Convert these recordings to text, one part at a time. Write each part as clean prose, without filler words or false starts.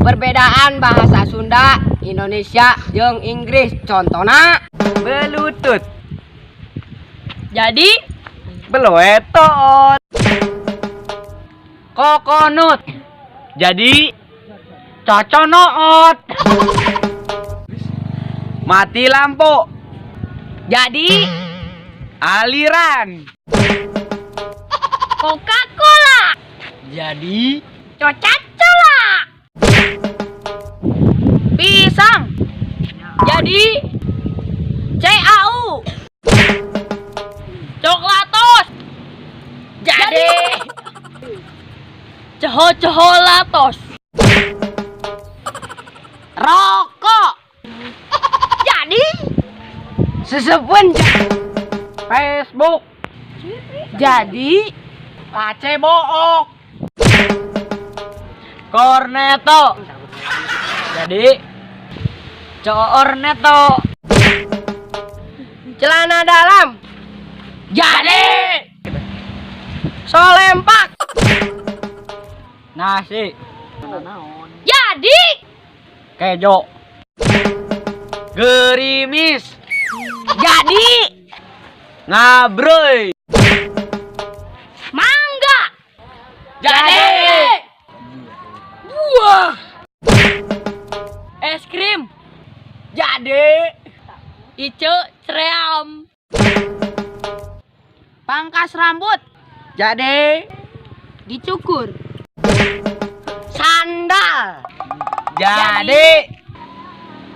Perbedaan bahasa Sunda, Indonesia, jeung Inggris. Contohna Belutut. Jadi Beloetot. kokonut. Jadi coconoot. Mati lampu. Jadi Aliran. Coca-Cola. Jadi Coca-Cola. Pisang. Jadi CAU. Coklatos. Jadi Coholatos. Rokok. Jadi sesepun. Facebook. jadi Book. Corneto. Jadi Corneto. Celana dalam. jadi Solempak. Nasi. jadi Kejo. Gerimis. jadi Ngabroy. mangga. Jadi buah. Es krim. Jadi Ice ceream. Pangkas rambut. Jadi Dicukur. Sandal. Jadi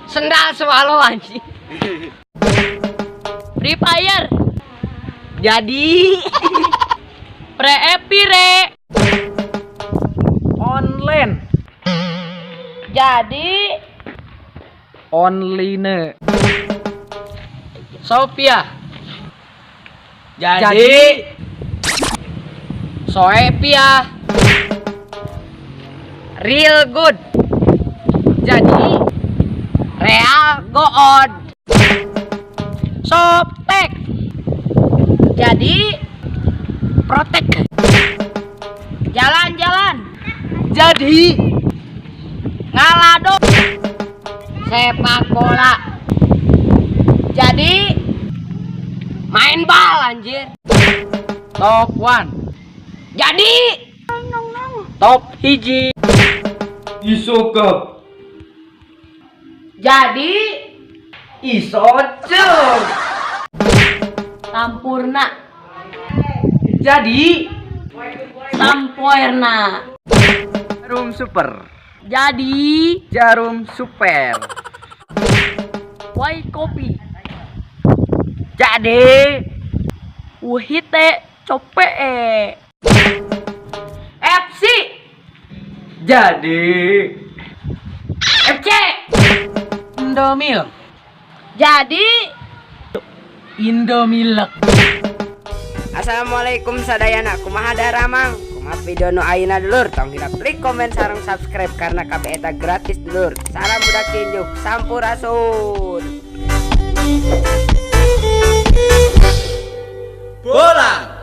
Sendal swallow anjing. Free Fire. Jadi Pre-epire. online. Jadi Online. Sophia. Jadi Soepia. Real good. Jadi Real go on. Softtek. Jadi protek. Jalan-jalan. Jadi Ngalado. Sepak bola. Jadi main bal anjir. top 1. Jadi Top hiji. Isoka. jadi Isoce. Sampurna. Jadi Sampoerna. jarum super. Jadi Jarum super. White kopi. Jadi Uhite cope. FC. Jadi FC. Indomil. Jadi Indomilek. Assalamualaikum sadayana kumaha daramang kumaha video nu ayeuna dulur tong kita klik komen sareng subscribe karena KB eta gratis dulur. Salam budak kinjuk sampurasun. Bolang.